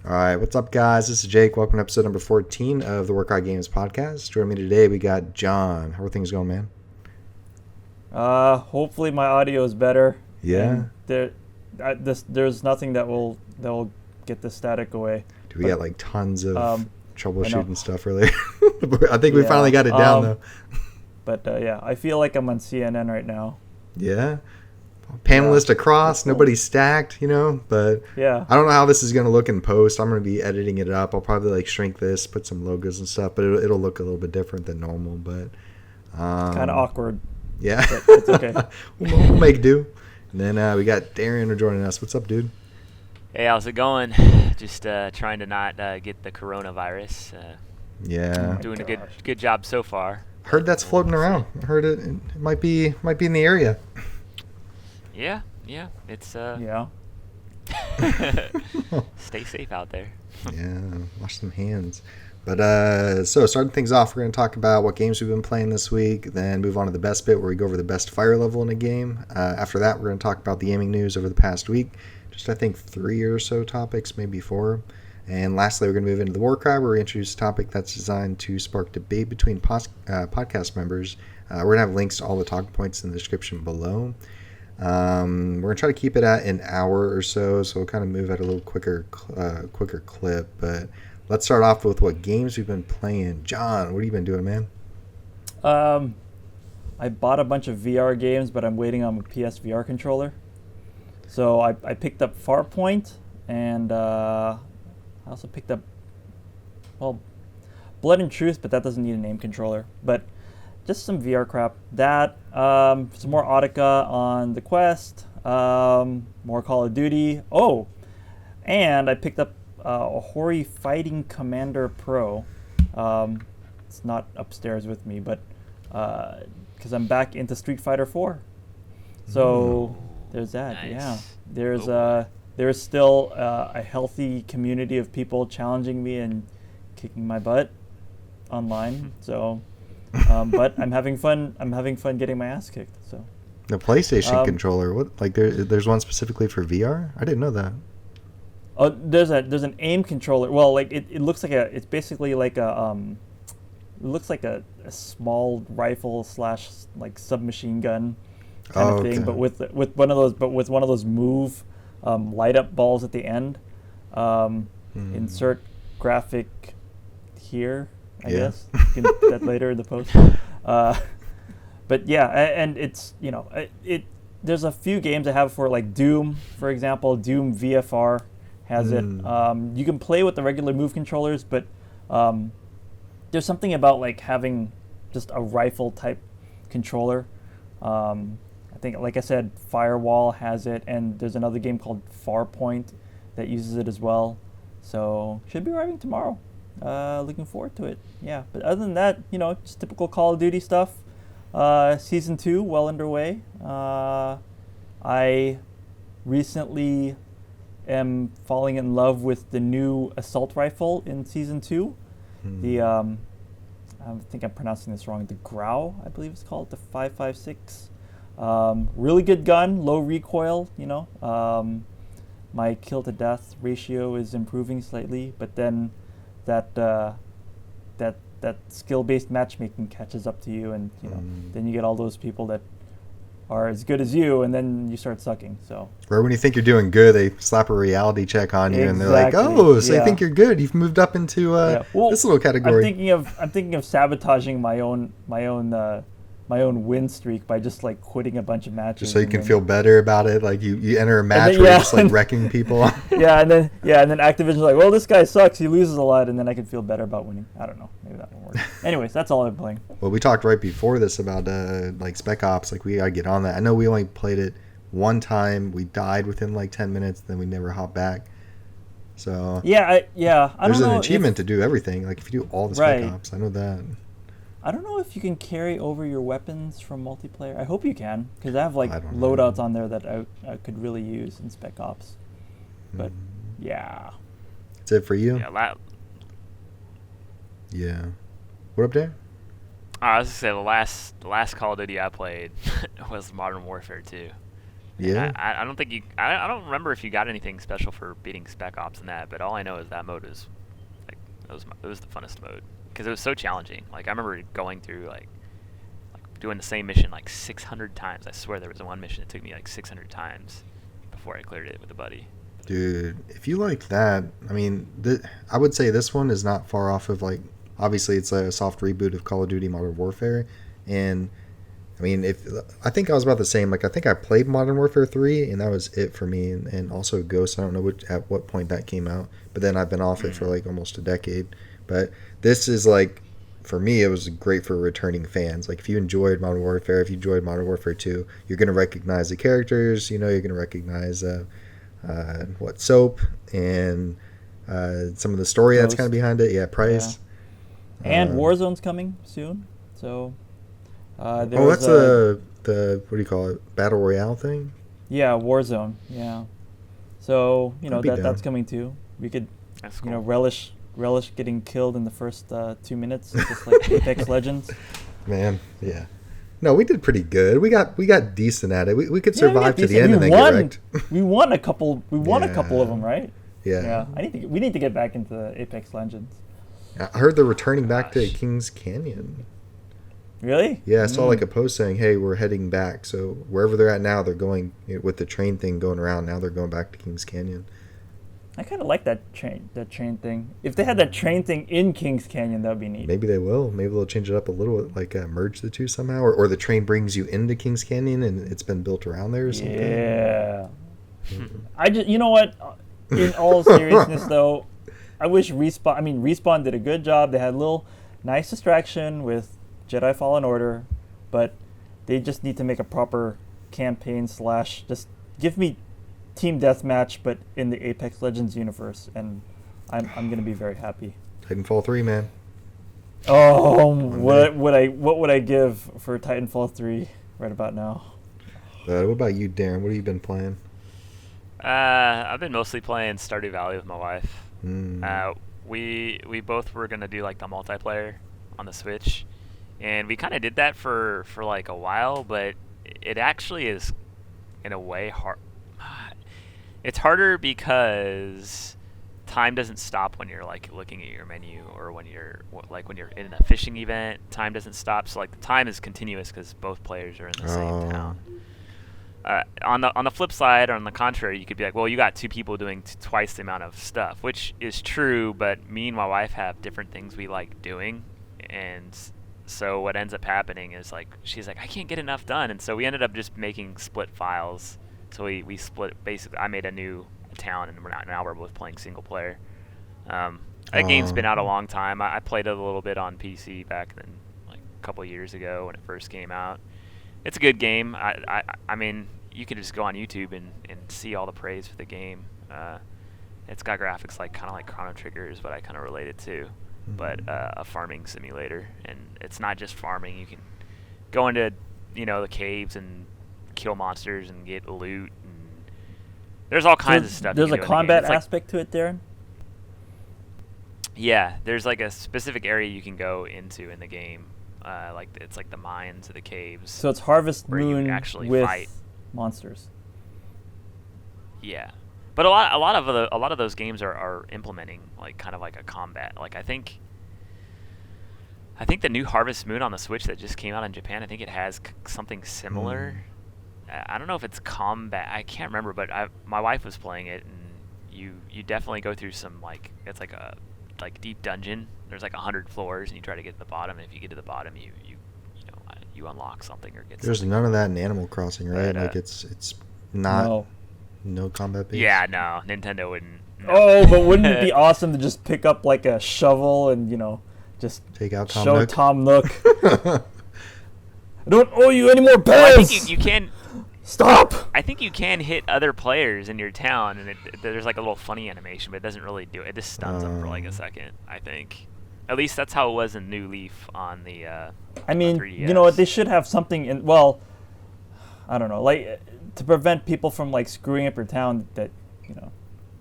All right, what's up, guys? This is Jake. Welcome to episode number 14 of the Workout Games podcast. Joining me today, we got John. How are things going, man? Hopefully my audio is better. Yeah. And there's nothing that will get the static away. We got like tons of troubleshooting stuff earlier. I think Yeah. we finally got it down though. But yeah, I feel like I'm on CNN right now. Yeah. Panelist across, Cool. nobody stacked, but Yeah. I don't know how this is going to look in post. I'm going to be editing it up. I'll probably like shrink this, put some logos and stuff, but it'll look a little bit different than normal, but Kind of awkward. yeah. But it's okay. we'll make do. And then we got Darian joining us. What's up, dude? Hey, how's it going? Just trying to not get the coronavirus. Yeah. Doing a good job so far. Heard that's floating around. I heard it might be in the area. Yeah, it's Yeah. stay safe out there. Yeah, wash some hands. But so starting things off, we're going to talk about what games we've been playing this week, then move on to the best bit where we go over the best fire level in a game. After that, we're going to talk about the gaming news over the past week. Just I think 3 or so topics, maybe 4. And lastly, we're going to move into the war cry where we introduce a topic that's designed to spark debate between podcast members. We're going to have links to all the talking points in the description below. We're going to try to keep it at an hour or so we'll kind of move at a little quicker clip. But let's start off with what games we've been playing. John, what have you been doing, man? I bought a bunch of VR games, but I'm waiting on a PS VR controller. So I picked up Farpoint, and I also picked up, Blood and Truth, but that doesn't need a name controller. But just some VR crap. That, some more Audica on the Quest, more Call of Duty. Oh, and I picked up a Hori Fighting Commander Pro. It's not upstairs with me, but because I'm back into Street Fighter 4. So there's that. Nice. Yeah, there's still a healthy community of people challenging me and kicking my butt online. So. But I'm having fun. I'm having fun getting my ass kicked. So The PlayStation controller. What? Like there's one specifically for VR? I didn't know that. oh, there's an aim controller. Well, like it looks like it's basically like it looks like a small rifle / like submachine gun kind of thing, okay. but with one of those move light up balls at the end. Insert graphic here. I guess you can do that later in the post. But yeah, and it's there's a few games I have for like Doom, for example. Doom VFR has it. You can play with the regular move controllers, but there's something about like having just a rifle type controller. I think, like I said, Firewall has it, and there's another game called Farpoint that uses it as well. So should be arriving tomorrow. Looking forward to it. Yeah, but other than that, just typical Call of Duty stuff. Season 2 well underway. I recently am falling in love with the new assault rifle in Season 2. The I think I'm pronouncing this wrong. The Grau, I believe it's called, the 5.56. Really good gun, low recoil. My kill to death ratio is improving slightly, but then that skill-based matchmaking catches up to you, and then you get all those people that are as good as you, and then you start sucking. So Or when you think you're doing good, they slap a reality check on you, and they're like, Exactly, "Oh, so you yeah. think you're good? You've moved up into Well, this little category." I'm thinking of sabotaging my own win streak by just like quitting a bunch of matches. Just so you and can then- feel better about it. Like you enter a match then- where yeah. you're just like wrecking people. yeah, and then Activision's like, well, this guy sucks. He loses a lot, and then I can feel better about winning. I don't know. Maybe that won't work. Anyways, that's all I'm playing. Well, we talked right before this about like Spec Ops. Like we gotta get on that. I know we only played it one time. We died within like 10 minutes. Then we never hopped back. So Yeah, I there's don't know an achievement if, to do everything. Like if you do all the Spec Right. Ops, I know that. I don't know if you can carry over your weapons from multiplayer. I hope you can, because I have like I don't know. loadouts on there that I could really use in Spec Ops. But yeah. That's it for you. Yeah, Yeah. What up there? I was gonna say the last Call of Duty I played was Modern Warfare 2. Yeah. I don't think I don't remember if you got anything special for beating Spec Ops in that, but all I know is that mode is like it was the funnest mode because it was so challenging. Like I remember going through like doing the same mission like 600 times. I swear there was one mission that took me like 600 times before I cleared it with a buddy. Dude, if you like that, I mean, I would say this one is not far off of like. Obviously, it's a soft reboot of Call of Duty Modern Warfare, and I mean, I think I was about the same. Like, I think I played Modern Warfare 3, and that was it for me. And also Ghost. I don't know at what point that came out, but then I've been off it for like almost a decade. But this is like, for me, it was great for returning fans. Like, if you enjoyed Modern Warfare, if you enjoyed Modern Warfare 2, you're gonna recognize the characters. You know, you're gonna recognize Soap and some of the story that's kind of behind it. Yeah, Price. Yeah. And Warzone's coming soon, so. That's the what do you call it? Battle Royale thing. Yeah, Warzone. Yeah. So that's coming too. We could, cool. relish getting killed in the first 2 minutes, just like Apex Legends. Man, yeah. No, we did pretty good. We got decent at it. We could survive to the end and then get wrecked. We won a couple. We won a couple of them, right? Yeah. Yeah. We need to get back into Apex Legends. I heard they're returning back to Kings Canyon. Really? Yeah, I saw like a post saying, "Hey, we're heading back." So wherever they're at now, they're going with the train thing going around. Now they're going back to Kings Canyon. I kind of like that train thing. If they had that train thing in Kings Canyon, that would be neat. Maybe they will. Maybe they'll change it up a little, like merge the two somehow, or the train brings you into Kings Canyon and it's been built around there or something. Yeah. You know what? In all seriousness, though, I wish Respawn did a good job. They had a little nice distraction with Jedi Fallen Order, but they just need to make a proper campaign / just give me team deathmatch, but in the Apex Legends universe, and I'm gonna be very happy. Titanfall 3, man. Oh, what would I give for Titanfall 3 right about now? What about you, Darren? What have you been playing? I've been mostly playing Stardew Valley with my wife. We both were gonna do like the multiplayer on the Switch, and we kind of did that for like a while, but it actually is in a way hard. It's harder because time doesn't stop when you're like looking at your menu, or when you're in a fishing event. Time doesn't stop, so like the time is continuous because both players are in the same town. On the flip side, or on the contrary, you could be like, well, you got two people doing twice the amount of stuff, which is true, but me and my wife have different things we like doing, and so what ends up happening is like she's like, I can't get enough done, and so we ended up just making split files. So we split, basically. I made a new town, and now we're both playing single player. That game's been out a long time. I played it a little bit on PC back then, like a couple of years ago when it first came out. It's a good game. I mean, you can just go on YouTube and see all the praise for the game. It's got graphics kind of like Chrono Trigger is what I kind of relate it to, but a farming simulator. And it's not just farming. You can go into the caves and kill monsters and get loot. And there's all kinds of stuff. There's a combat aspect to it, Darren? Yeah, there's like a specific area you can go into in the game. It's like the mines or the caves. So it's Harvest Moon with fight monsters. Yeah, but a lot of those games are implementing like kind of like a combat. Like I think the new Harvest Moon on the Switch that just came out in Japan, I think it has something similar. I don't know if it's combat. I can't remember, but my wife was playing it, and you definitely go through some it's like a deep dungeon. There's like 100 floors, and you try to get to the bottom. And if you get to the bottom, you unlock something or get. There's something. none of that in Animal Crossing, right? Like it's not no combat based. Yeah, no, Nintendo wouldn't. No. Oh, but wouldn't it be awesome to just pick up like a shovel and just take out Tom show Nook. Tom Nook? I don't owe you any more Well, I bells. think you can. Stop! I think you can hit other players in your town, and there's like a little funny animation, but it doesn't really do it. It just stuns them for like a second, I think. At least that's how it was in New Leaf on the I mean, 3DS. you know what? They should have something in. Well, I don't know, like to prevent people from like screwing up your town. That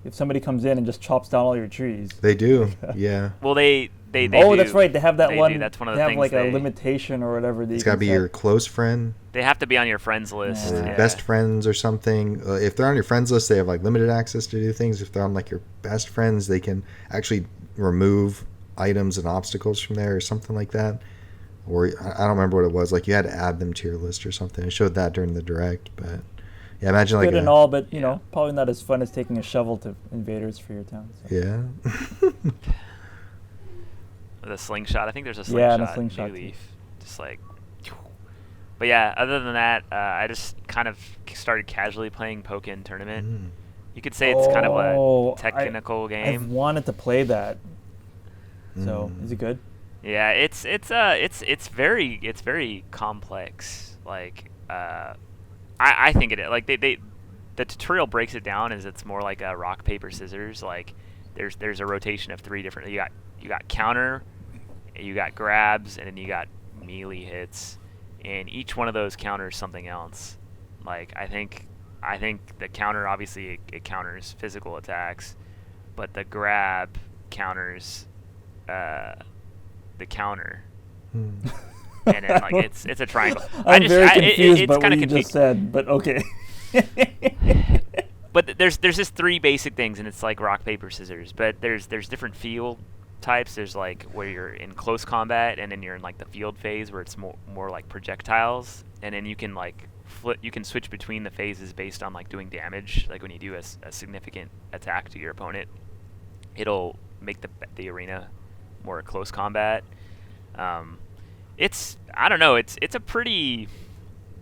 if somebody comes in and just chops down all your trees. They do, yeah. Well, they oh, do. that's right. They have that one. That's one of they the have things like a limitation or whatever. It's got to be your close friend. They have to be on your friends list. or Yeah. best friends or something. If they're on your friends list, they have like limited access to do things. If they're on like your best friends, they can actually remove items and obstacles from there or something like that. Or I don't remember what it was. Like you had to add them to your list or something. It showed that during the direct, but yeah, imagine like good and all, but probably not as fun as taking a shovel to invaders for your town. So. Yeah. The slingshot. I think there's a slingshot. Yeah, the slingshot in New Leaf. Just like. But yeah, other than that, I just kind of started casually playing Pokken Tournament. You could say it's kind of a technical game. I've wanted to play that. So is it good? Yeah, it's very complex. Like I think it is. Like the tutorial breaks it down as it's more like a rock paper scissors. Like there's a rotation of 3 different. You got counter, you got grabs, and then you got melee hits, and each one of those counters something else. Like I think the counter, obviously it counters physical attacks, but the grab counters the counter. And then like it's a triangle. I'm very confused it's by kind what of you just said, but okay. But there's just 3 basic things, and it's like rock paper scissors. But there's different field types. There's like where you're in close combat, and then you're in like the field phase where it's more like projectiles, and then you can like you can switch between the phases based on like doing damage. Like when you do a significant attack to your opponent, it'll make the arena more close combat. I don't know. It's a pretty.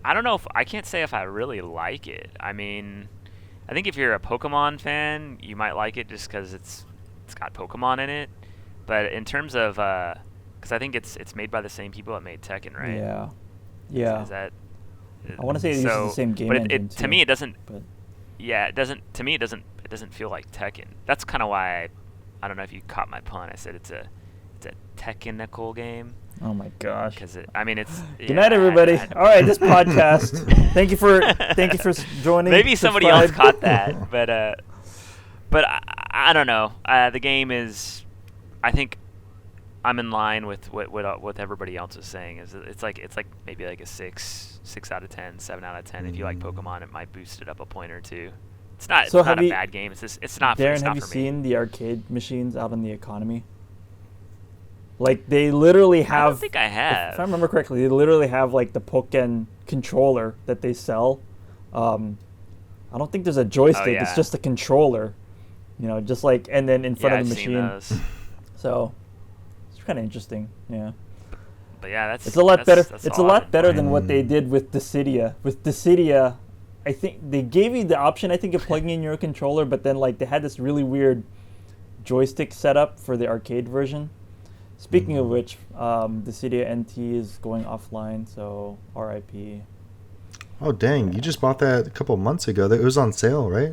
I don't know I can't say if I really like it. I mean, I think if you're a Pokemon fan, you might like it just because it's got Pokemon in it. But in terms of, because I think it's made by the same people that made Tekken, right? Yeah. Yeah. Is that? I want to say it uses the same game engine too. To me, it doesn't. But Yeah, it doesn't. To me, it doesn't feel like Tekken. That's kind of why I don't know if you caught my pun. I said it's a technical game. oh my gosh. Because it's. Good night, everybody. All right, this podcast. Thank you for joining. Maybe somebody else caught that, but I don't know. The game is, I think, I'm in line with what everybody else is saying. It's like maybe like a 6 out of 10, 7 out of 10. If you like Pokemon, it might boost it up a point or two. It's not a bad game. It's just it's not. Darren, it's not have you for me. seen the arcade machines out in the economy? Like they literally have. I don't think I have. If I remember correctly, they literally have like the Pokken controller that they sell. I don't think there's a joystick. Oh, yeah. It's just a controller. Just like, and then in front of the I've machine. seen those. So it's kind of interesting. Yeah. But yeah, that's. It's a lot better. It's a all lot I've better been than what they did with Dissidia. With Dissidia, I think they gave you the option, I think, of plugging in your controller, but then like they had this really weird joystick setup for the arcade version. Speaking of which, Dissidia NT is going offline, so RIP. Oh dang! You just bought that a couple months ago. It was on sale, right?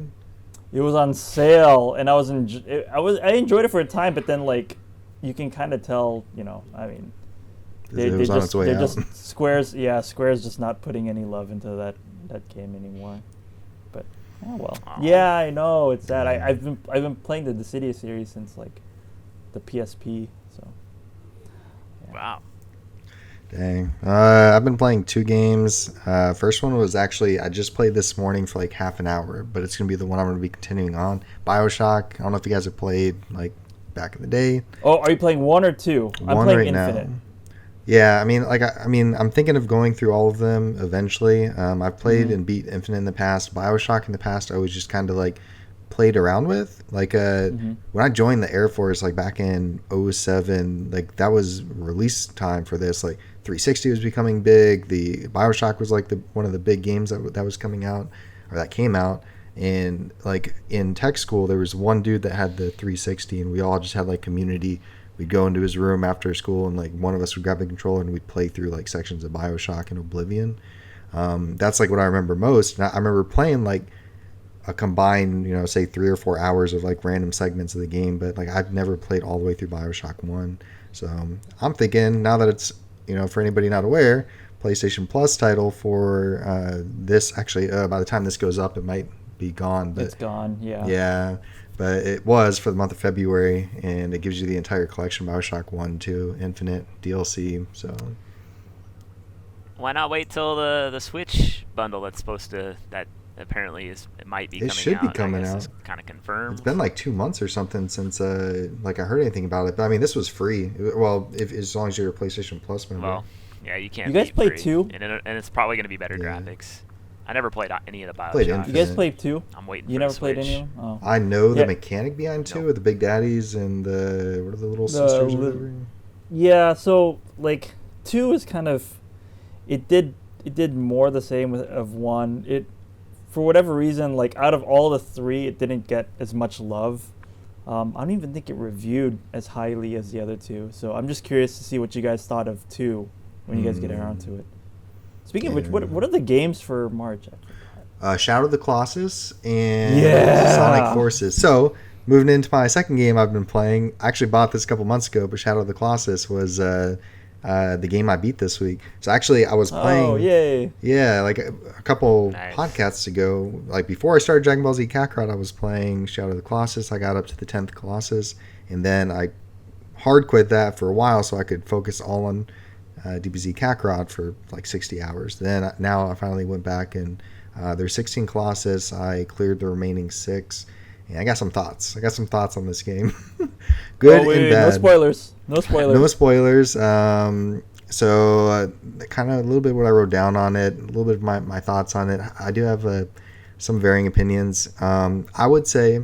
It was on sale, and I enjoyed it for a time, but then like you can kind of tell, I mean, It was on its way out. Square's just not putting any love into that game anymore. But oh well. Aww. Yeah, I know it's sad. I've been playing the Dissidia series since like the PSP. So. Yeah. Wow. Dang. I've been playing 2 games. First one was actually, I just played this morning for like half an hour, but it's going to be the one I'm going to be continuing on. BioShock. I don't know if you guys have played like back in the day. Oh, are you playing 1 or 2? I'm One playing right Infinite. now. Yeah, I mean, I'm thinking of going through all of them eventually. I've played and beat Infinite in the past. BioShock in the past, I was just kind of like played around with. Like when I joined the Air Force, like back in '07, like that was release time for this. Like 360 was becoming big. The BioShock was like one of the big games that was coming out, or that came out. And like in tech school, there was one dude that had the 360, and we all just had like community. We'd go into his room after school, and like one of us would grab the controller and we'd play through like sections of BioShock and Oblivion. That's like what I remember most. And I remember playing like a combined, say 3 or 4 hours of like random segments of the game, but like I've never played all the way through BioShock 1. So I'm thinking now that it's, for anybody not aware, PlayStation Plus title for this, actually by the time this goes up, it might be gone. But it's gone, yeah. Yeah. But it was for the month of February, and it gives you the entire collection: BioShock 1, 2, Infinite, DLC. So, Why not wait till the Switch bundle that apparently it might be It coming should out. be coming I guess out. It's kind of confirmed. It's been like 2 months or something since like I heard anything about it. But I mean, this was free. Well, if as long as you're a PlayStation Plus member. Well, yeah, you can't. You guys beat played free. 2? and it's probably going to be better Yeah. graphics. I never played any of the Played Bioshock. You guys Infinite. played 2? I'm waiting. You for never the played Switch. any of them? Oh. I know the Yeah. mechanic behind two Nope. with the big daddies and the what are the little sisters or whatever. Yeah, so like 2 is kind of it did more the same of 1. It for whatever reason, like out of all the 3, it didn't get as much love. I don't even think it reviewed as highly as the other 2. So I'm just curious to see what you guys thought of 2 when you guys get around to it. Speaking of which, what are the games for March? Shadow of the Colossus and Yeah. Sonic Forces. So moving into my second game I've been playing. I actually bought this a couple months ago, but Shadow of the Colossus was the game I beat this week. So actually I was playing. Oh, yay. Yeah, like a couple Nice. podcasts ago, like before I started Dragon Ball Z Kakarot, I was playing Shadow of the Colossus. I got up to the 10th Colossus, and then I hard quit that for a while so I could focus all on DBZ Kakarot for like 60 hours. Then now I finally went back and there's 16 Colossus. I cleared the remaining 6. And I got some thoughts. on this game. Good Oh, wait, and bad. no spoilers. No spoilers. No spoilers. So kind of a little bit what I wrote down on it, a little bit of my thoughts on it. I do have some varying opinions. I would say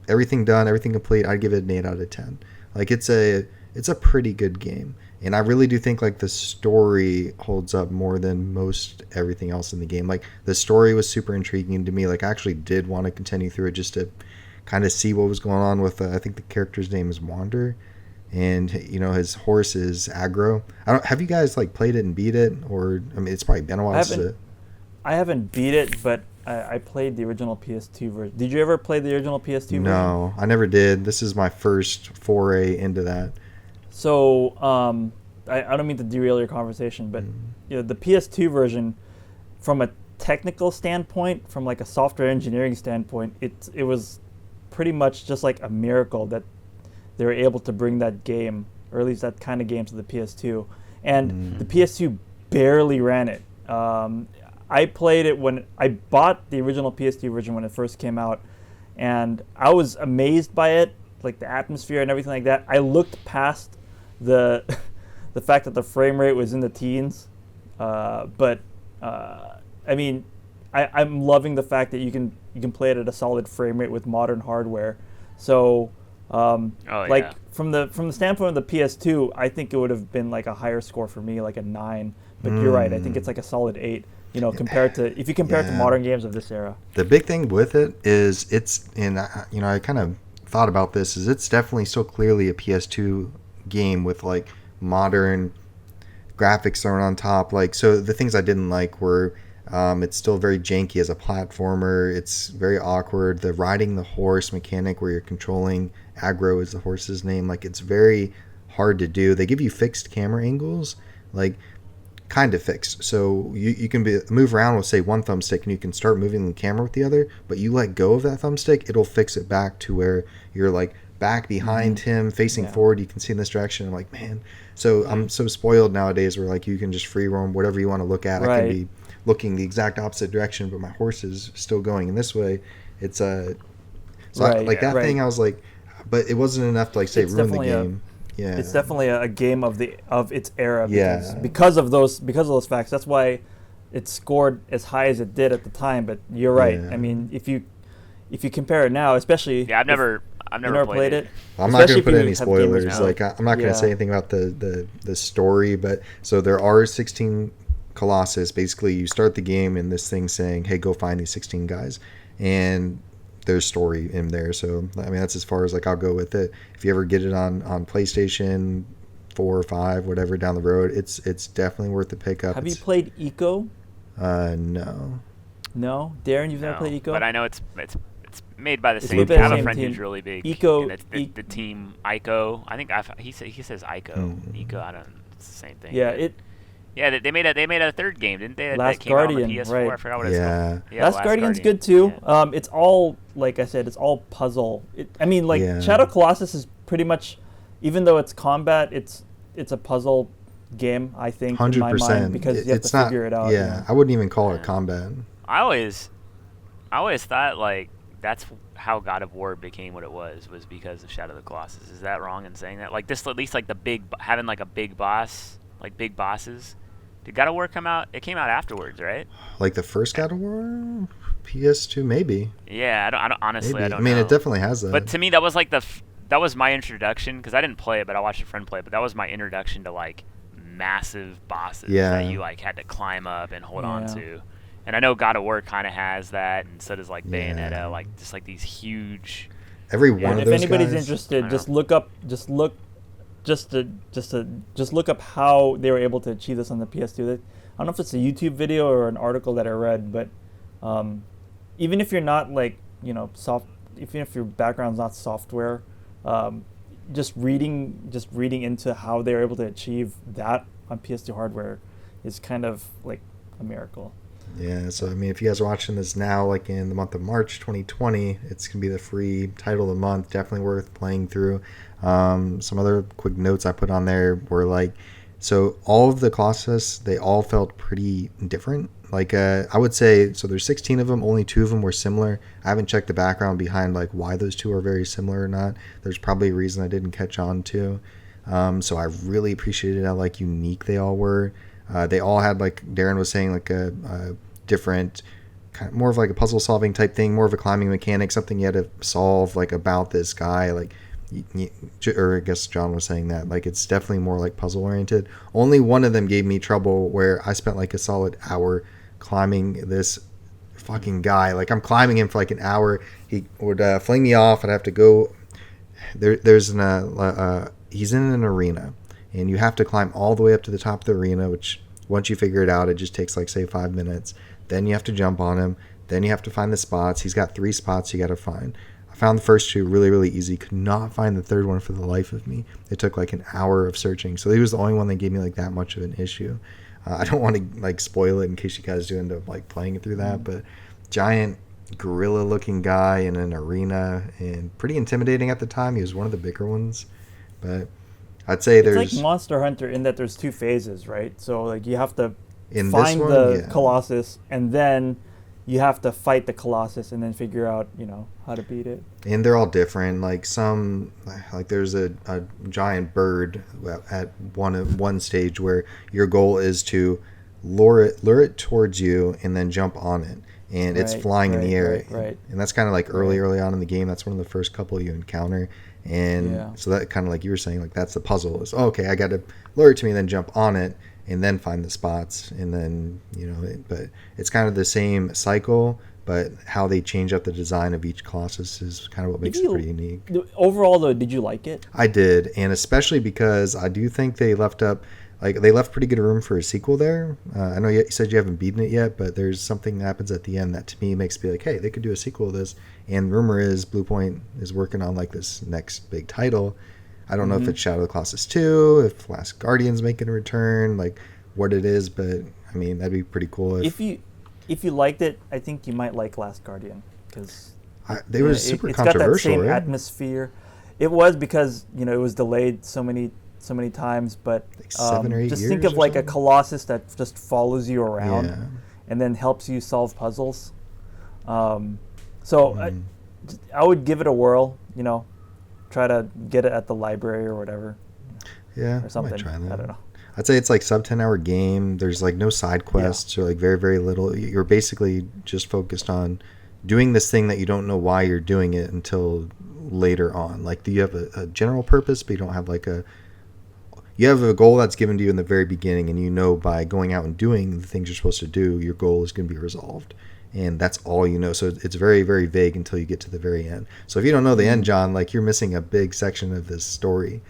everything done, everything complete, I'd give it an 8 out of 10. Like it's a pretty good game. And I really do think like the story holds up more than most everything else in the game. Like the story was super intriguing to me. Like I actually did want to continue through it just to kind of see what was going on with I think the character's name is Wander, and his horse is Aggro. Have you guys like played it and beat it, or I mean it's probably been a while since I haven't beat it, but I played the original PS2 version. Did you ever play the original PS2 version? No, I never did. This is my first foray into that. So I don't mean to derail your conversation, but the PS2 version, from a technical standpoint, from like a software engineering standpoint, it was pretty much just like a miracle that they were able to bring that game, or at least that kind of game, to the PS2. And the PS2 barely ran it. I played it when I bought the original PS2 version when it first came out, and I was amazed by it, like the atmosphere and everything like that. I looked past the fact that the frame rate was in the teens, but I mean, I'm loving the fact that you can play it at a solid frame rate with modern hardware. So, like from the standpoint of the PS2, I think it would have been like a higher score for me, like a 9. But you're right, I think it's like a solid 8. Compared to if you compare it to modern games of this era. The big thing with it is I kind of thought about this, is it's definitely still clearly a PS2 game with like modern graphics thrown on top. Like, so the things I didn't like were it's still very janky as a platformer. It's very awkward. The riding the horse mechanic where you're controlling Aggro is the horse's name. Like, it's very hard to do. They give you fixed camera angles, like kind of fixed. So you can move around with, say, one thumbstick and you can start moving the camera with the other, but you let go of that thumbstick, it'll fix it back to where you're like back behind him, facing forward. You can see in this direction. I'm like, man. So I'm so spoiled nowadays where like you can just free roam whatever you want to look at. Right. I can be looking the exact opposite direction, but my horse is still going in this way. It's that thing. I was like, but it wasn't enough to like say ruin the game. Yeah, it's definitely a game of its era. Yeah. Because of those facts. That's why it scored as high as it did at the time. But you're right. Yeah. I mean, if you compare it now, especially I've never played it. I'm not going to put if you any have spoilers. gamers Like I'm not going to say anything about the story. But so there are 16 Colossus. Basically, you start the game in this thing saying, "Hey, go find these 16 guys," and there's story in there. So I mean, that's as far as like I'll go with it. If you ever get it on PlayStation 4 or 5, whatever down the road, it's definitely worth the pickup. Have you played Eco? No. No, Darren, you've never played Eco? But I know it's made by the It's same. made by I the have a same friend team. who's really big. Eco- and it's the team Ico. I think he says Ico. Eco. I don't. It's the same thing. Yeah, Yeah, they made a third game, didn't they? Last that came out on Guardian, the PS4. right. I forgot what it's called. Yeah, Last Guardian's good too. Yeah. It's all, like I said, it's all puzzle. Shadow Colossus is pretty much, even though it's combat, it's a puzzle game, I think, in my 100%. mind, because you have It's to not. figure it out. Yeah, I wouldn't even call it combat. I always thought like that's how God of War became what it was because of Shadow of the Colossus. Is that wrong in saying that? Like this, at least like having like a big boss, like big bosses. Did God of War come out? It came out afterwards, right? Like the first God of War, PS2, maybe. Yeah, I don't honestly, Maybe. I don't I mean, know. it definitely has that. But to me, that was like that was my introduction, because I didn't play it, but I watched a friend play it. But that was my introduction to like massive bosses that you like had to climb up and hold on to. And I know God of War kind of has that, and so does like Bayonetta, like just like these huge. Every one of those if anybody's guys, interested, just look up how they were able to achieve this on the PS2. I don't know if it's a YouTube video or an article that I read, but even if you're not like even if your background's not software, just reading into how they were able to achieve that on PS2 hardware is kind of like a miracle. Yeah, so I mean, if you guys are watching this now, like in the month of March 2020, it's going to be the free title of the month. Definitely worth playing through. Some other quick notes I put on there were like, so all of the Colossus, they all felt pretty different. Like, I would say, so there's 16 of them, only 2 of them were similar. I haven't checked the background behind like why those 2 are very similar or not. There's probably a reason I didn't catch on to. So I really appreciated how like unique they all were. They all had, like Darren was saying, like a different kind of more of like a puzzle solving type thing, more of a climbing mechanic, something you had to solve like about this guy, like or I guess John was saying that like it's definitely more like puzzle oriented. Only one of them gave me trouble where I spent like a solid hour climbing this fucking guy. Like I'm climbing him for like an hour. He would fling me off. I'd have to go there's he's in an arena, and you have to climb all the way up to the top of the arena, which once you figure it out, it just takes like say 5 minutes. Then you have to jump on him. Then you have to find the spots. He's got 3 spots you got to find. I found the first 2 really, really easy. Could not find the third one for the life of me. It took like an hour of searching. So he was the only one that gave me like that much of an issue. I don't want to like spoil it in case you guys do end up like playing it through that, but giant gorilla looking guy in an arena, and pretty intimidating at the time. He was one of the bigger ones, but I'd say it's like Monster Hunter in that there's 2 phases, right? So like you have to find the Colossus, and then you have to fight the Colossus, and then figure out how to beat it. And they're all different. Like some, like there's a giant bird at one stage where your goal is to lure it towards you and then jump on it, and it's flying in the air. Right. And that's kind of like early on in the game. That's one of the first couple you encounter. And so that kind of like you were saying, like that's the puzzle is, okay, I got to lure it to me, then jump on it, and then find the spots, and then but it's kind of the same cycle, but how they change up the design of each Colossus is kind of what makes it pretty unique. Overall though, did you like it? I did, and especially because I do think they left pretty good room for a sequel there. I know you said you haven't beaten it yet, but there's something that happens at the end that to me makes me like, hey, they could do a sequel to this. And rumor is Blue Point is working on like this next big title. I don't know if it's Shadow of the Colossus 2, if Last Guardian's making a return, like what it is, but I mean that'd be pretty cool. If you liked it, I think you might like Last Guardian, because they were super it's controversial. Got that same right? atmosphere. It was because it was delayed so many times, but like 7 or 8 just years think of like something? a Colossus that just follows you around and then helps you solve puzzles. So I would give it a whirl. Try to get it at the library or whatever. Yeah, or something. I might try that. I don't know. I'd say it's like sub 10-hour game. There's like no side quests or like very, very little. You're basically just focused on doing this thing that you don't know why you're doing it until later on. Like, do you have a general purpose, but you don't have like you have a goal that's given to you in the very beginning, and by going out and doing the things you're supposed to do, your goal is going to be resolved. And that's all you know. So it's very, very vague until you get to the very end. So if you don't know the end, John, like you're missing a big section of this story.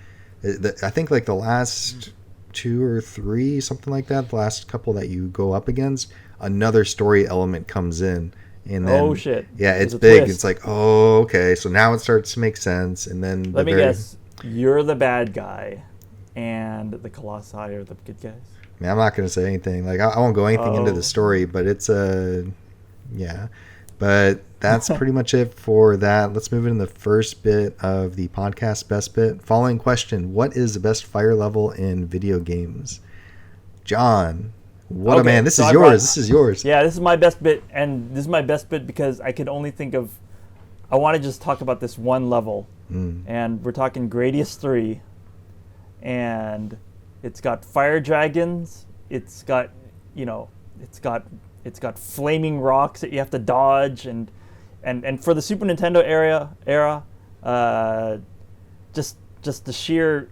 I think like the last 2 or 3, something like that, the last couple that you go up against, another story element comes in. And then, oh shit! Yeah, it's big. Twist. It's like, oh, okay. So now it starts to make sense. And then let me guess, you're the bad guy, and the Colossi are the good guys. Man, I'm not going to say anything. Like I won't go anything into the story, but it's yeah. But that's pretty much it for that. Let's move into the first bit of the podcast, best bit. Following question: what is the best fire level in video games? John, what a Okay, man. This so is I yours. brought- This is yours. Yeah, this is my best bit, and this is my best bit because I could only think of. I want to just talk about this one level, and we're talking Gradius 3, and it's got fire dragons. It's got, it's got flaming rocks that you have to dodge, and for the Super Nintendo era, just the sheer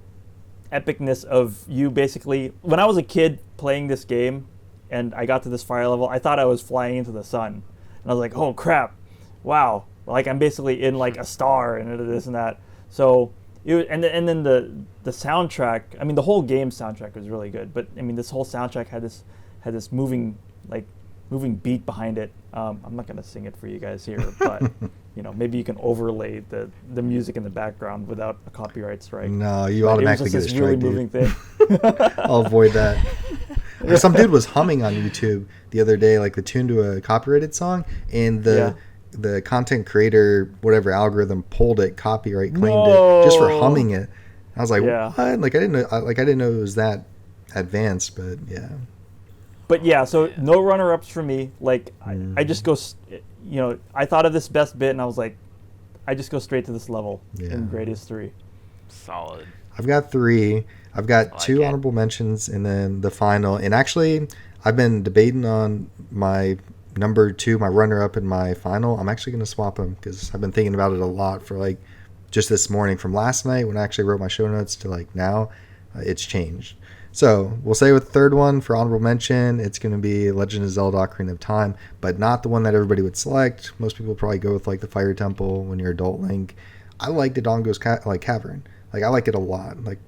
epicness of you basically. When I was a kid playing this game, and I got to this fire level, I thought I was flying into the sun, and I was like, "Oh crap, wow!" Like I'm basically in like a star and this and that. So and then the soundtrack. I mean, the whole game soundtrack was really good, but I mean, this whole soundtrack had this moving beat behind it. I'm not gonna sing it for you guys here, but maybe you can overlay the music in the background without a copyright strike. No, you But automatically it was get just a this strike, really moving dude. thing. I'll avoid that. Some dude was humming on YouTube the other day, like the tune to a copyrighted song, and the content creator, whatever algorithm pulled it, copyright claimed it just for humming it. I was like, Yeah. what? Like I didn't know it was that advanced, but yeah. But yeah, so no runner-ups for me. Like I just go, I thought of this best bit, and I was like, I just go straight to this level in Gradius 3. Solid. I've got 3. I've got like 2 it. honorable mentions and then the final. And actually, I've been debating on my number 2, my runner-up, and my final. I'm actually going to swap them because I've been thinking about it a lot for like just this morning. From last night when I actually wrote my show notes to like now, it's changed. So we'll say with the third one for honorable mention, it's going to be Legend of Zelda: Ocarina of Time, but not the one that everybody would select. Most people probably go with like the Fire Temple when you're Adult Link. I like the Dongo's Cavern. Like I like it a lot. Like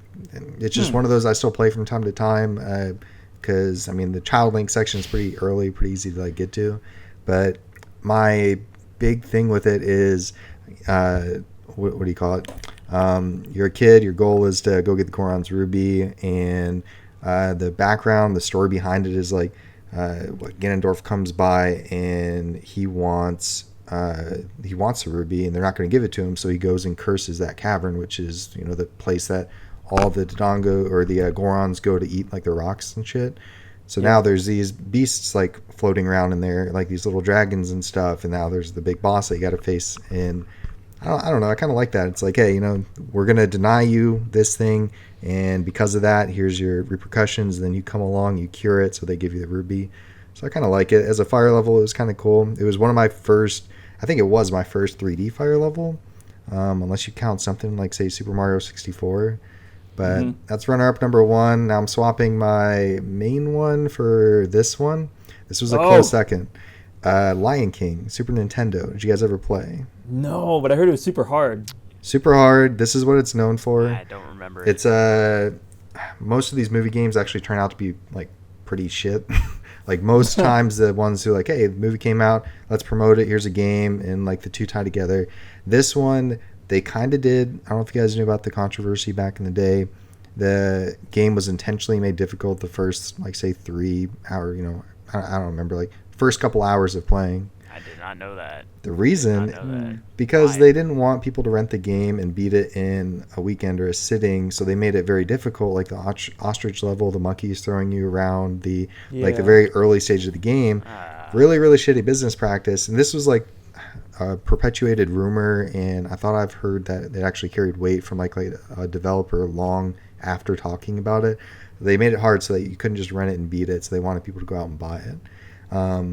it's just one of those I still play from time to time because I mean the Child Link section is pretty early, pretty easy to like get to. But my big thing with it is what do you call it? You're a kid. Your goal is to go get the Goron's Ruby, and the background, the story behind it is like Ganondorf comes by and he wants a ruby, and they're not going to give it to him, so he goes and curses that cavern, which is the place that all the Dodongo or the Gorons go to eat like the rocks and shit. So now there's these beasts like floating around in there, like these little dragons and stuff, and now there's the big boss that you got to face. And I don't know, I kind of like that. It's like, hey, we're going to deny you this thing, and because of that, here's your repercussions. Then you come along, you cure it, so they give you the ruby. So I kind of like it. As a fire level, it was kind of cool. It was one of my first, I think it was my first 3D fire level, unless you count something like, say, Super Mario 64. But that's runner-up number 1. Now I'm swapping my main one for this one. This was a close second. Lion King, Super Nintendo. Did you guys ever play? No, but I heard it was super hard. Super hard. This is what it's known for. I don't remember. It's most of these movie games actually turn out to be like pretty shit. Like most times the ones who like, hey, the movie came out, let's promote it, here's a game, and like the two tie together. This one, they kind of did. I don't know if you guys knew about the controversy back in the day. The game was intentionally made difficult the first, like, say, 3 hour, I don't remember, like, first couple hours of playing. I did not know that. The reason, because they didn't want people to rent the game and beat it in a weekend or a sitting, so they made it very difficult, like the ostrich level, the monkeys throwing you around, like the very early stage of the game. Really, really shitty business practice. And this was like a perpetuated rumor, and I thought I've heard that it actually carried weight from like a developer long after talking about it. They made it hard so that you couldn't just rent it and beat it, so they wanted people to go out and buy it.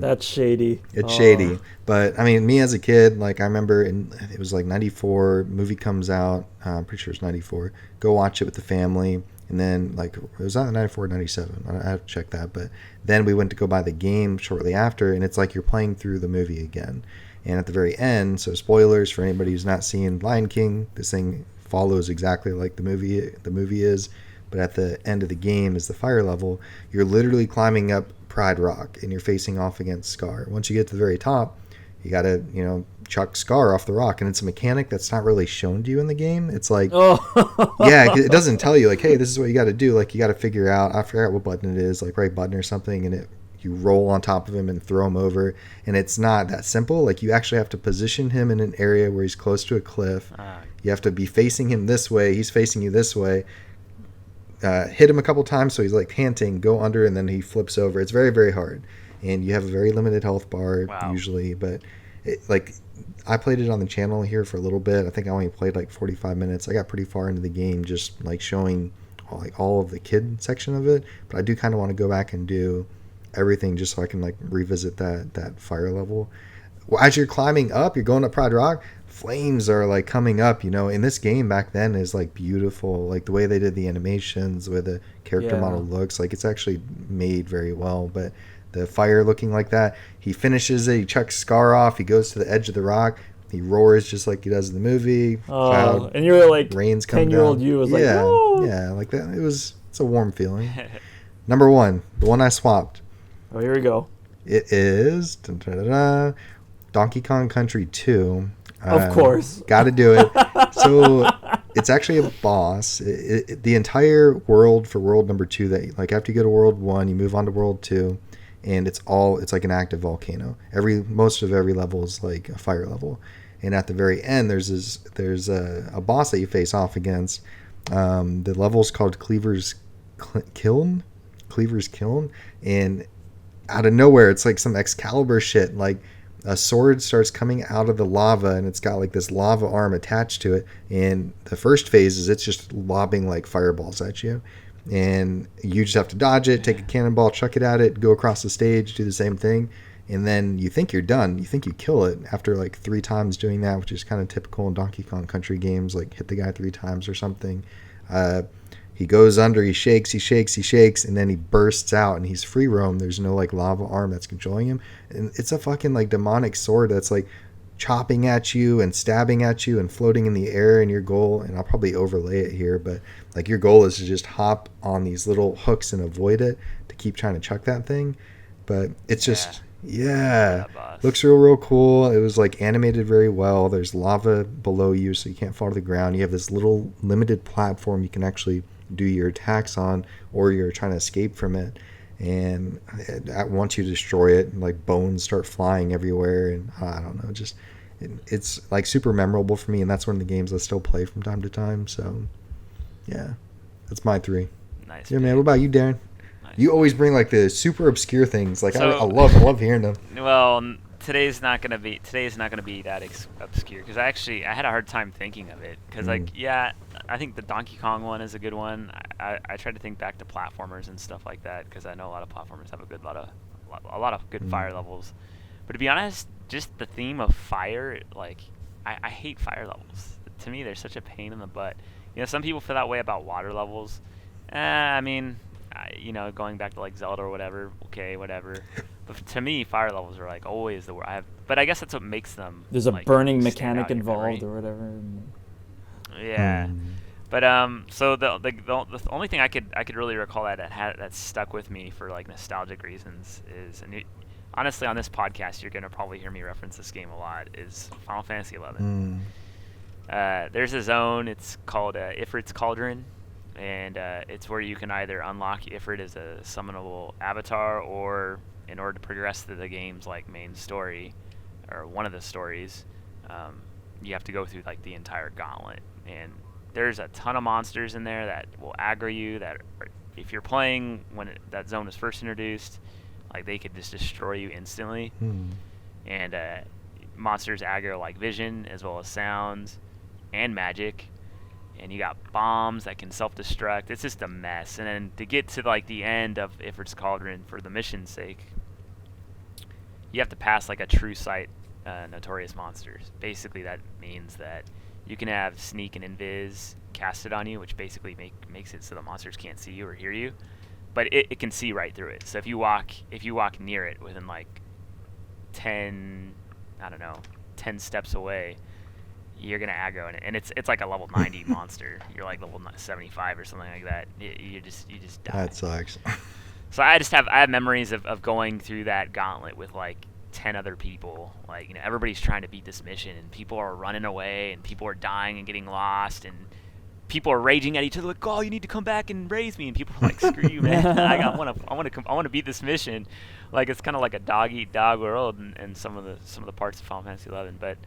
That's shady. It's shady. But I mean, me as a kid, like I remember it was like 94, movie comes out, I'm pretty sure it's 94, go watch it with the family, and then like it was either 94 or 97, I have to check that, but then we went to go buy the game shortly after, and it's like you're playing through the movie again. And at the very end, so spoilers for anybody who's not seen Lion King, this thing follows exactly like the movie is, but at the end of the game is the fire level. You're literally climbing up Pride Rock and you're facing off against Scar. Once you get to the very top, you gotta chuck Scar off the rock, and it's a mechanic that's not really shown to you in the game. It's like yeah, it doesn't tell you like, hey, this is what you got to do. Like you got to figure out, I forgot what button it is, like right button or something, and you roll on top of him and throw him over. And it's not that simple. Like you actually have to position him in an area where he's close to a cliff. You have to be facing him this way, he's facing you this way. hit him a couple times, so he's like panting, go under, and then he flips over. It's very, very hard, and you have a very limited health bar usually. But I played it on the channel here for a little bit. I think I only played like 45 minutes. I got pretty far into the game, just like showing all of the kid section of it. But I do kind of want to go back and do everything just so I can like revisit that fire level. Well, as you're climbing up, you're going up Pride Rock, flames are like coming up, in this game back then is like beautiful, like the way they did the animations, the way the character model looks, like it's actually made very well. But the fire looking like that, he finishes it, he chucks Scar off, he goes to the edge of the rock, he roars just like he does in the movie. Cloud, and you were like, rains come 10-year-old down. you was like, no. Yeah, like that. It's a warm feeling. Number 1, the one I swapped. Oh, here we go. It is Donkey Kong Country 2. Of course. Got to do it. So it's actually a boss. The entire world for world number 2, that like after you go to world 1, you move on to world 2, and it's like an active volcano. Most of every level is like a fire level, and at the very end there's a boss that you face off against. The level's called Cleaver's Kiln, and out of nowhere it's like some Excalibur shit, like a sword starts coming out of the lava, and it's got like this lava arm attached to it, and the first phase is it's just lobbing like fireballs at you, and you just have to dodge it, take a cannonball, chuck it at it, go across the stage, do the same thing, and then you think you're done, you think you kill it after like 3 times doing that, which is kind of typical in Donkey Kong Country games, like hit the guy 3 times or something. He goes under, he shakes, and then he bursts out, and he's free roam. There's no like lava arm that's controlling him, and it's a fucking like demonic sword that's like chopping at you and stabbing at you and floating in the air. And your goal, and I'll probably overlay it here, but like your goal is to just hop on these little hooks and avoid it to keep trying to chuck that thing. But it's just looks real cool. It was like animated very well. There's lava below you, so you can't fall to the ground. You have this little limited platform you can actually do your attacks on, or you're trying to escape from it, and once you destroy it, like bones start flying everywhere, and I don't know, just it's like super memorable for me, and that's one of the games I still play from time to time. So yeah, that's my 3. Nice. Yeah, man. What about you, Darren? Nice. You always bring like the super obscure things. Like I love hearing them. Well, today's not gonna be that obscure, because I had a hard time thinking of it, because I think the Donkey Kong one is a good one. I tried to think back to platformers and stuff like that, because I know a lot of platformers have a lot of good fire levels. But to be honest, just the theme of fire, like I hate fire levels. To me, they're such a pain in the butt. Some people feel that way about water levels. I mean, going back to like Zelda or whatever. Okay, whatever. But to me, fire levels are like always the worst. But I guess that's what makes them. There's a like, burning mechanic involved or whatever. Yeah. But so the only thing I could really recall that stuck with me for like nostalgic reasons is, and honestly on this podcast you're gonna probably hear me reference this game a lot, is Final Fantasy XI. There's a zone, it's called Ifrit's Cauldron, and it's where you can either unlock Ifrit as a summonable avatar, or in order to progress through the game's like main story, or one of the stories, you have to go through like the entire gauntlet. And there's a ton of monsters in there that will aggro you, if you're playing when that zone was first introduced, like they could just destroy you instantly. And monsters aggro like vision as well as sounds and magic, and you got bombs that can self-destruct. It's just a mess. And then to get to like the end of Ifrit's Cauldron for the mission's sake, you have to pass like a true sight notorious monsters. Basically that means that you can have sneak and invis casted on you, which basically makes it so the monsters can't see you or hear you, but it can see right through it. So if you walk near it within like 10 steps away, you're gonna aggro in it, and it's like a level 90 monster. You're like level 75 or something like that. You just die. That sucks. So I have memories of going through that gauntlet with like 10 other people. Like, everybody's trying to beat this mission, and people are running away, and people are dying and getting lost, and people are raging at each other like, "Oh, you need to come back and raise me," and people are like, "Screw you, man! I want to beat this mission." Like, it's kind of like a dog eat dog world, and some of the parts of Final Fantasy XI. But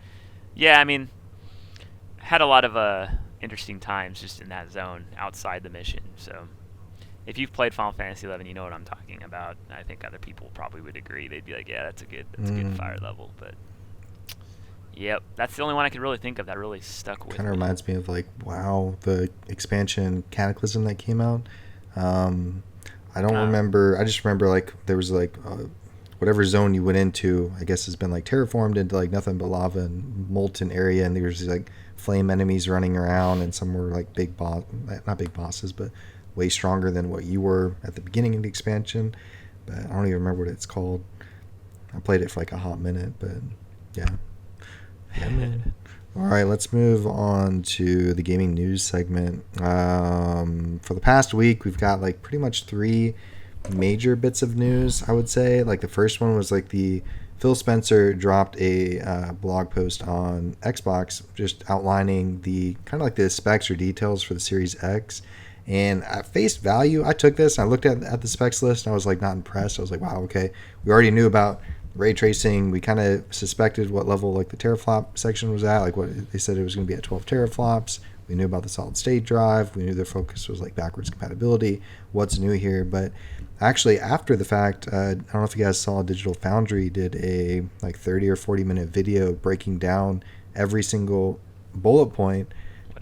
yeah, I mean, had a lot of interesting times just in that zone outside the mission. So if you've played Final Fantasy 11, you know what I'm talking about. I think other people probably would agree. They'd be like, yeah, that's a good fire level. But yep, that's the only one I could really think of that really stuck with me. Kind of reminds me of like, wow, the expansion Cataclysm that came out. I don't remember. I just remember like there was like whatever zone you went into, I guess has been like terraformed into like nothing but lava and molten area, and there's like flame enemies running around, and some were like not big bosses, but way stronger than what you were at the beginning of the expansion. But I don't even remember what it's called. I played it for like a hot minute, but yeah. All right, let's move on to the gaming news segment. For the past week, we've got like pretty much 3 major bits of news, I would say. Like the first one was like Phil Spencer dropped a blog post on Xbox just outlining the kind of like the specs or details for the Series X. And at face value, I took this and I looked at the specs list and I was like not impressed. I was like, wow, okay. We already knew about ray tracing. We kind of suspected what level like the teraflop section was at. Like what they said it was going to be at 12 teraflops. We knew about the solid state drive. We knew their focus was like backwards compatibility. What's new here? But actually after the fact, I don't know if you guys saw Digital Foundry did a like 30 or 40 minute video breaking down every single bullet point.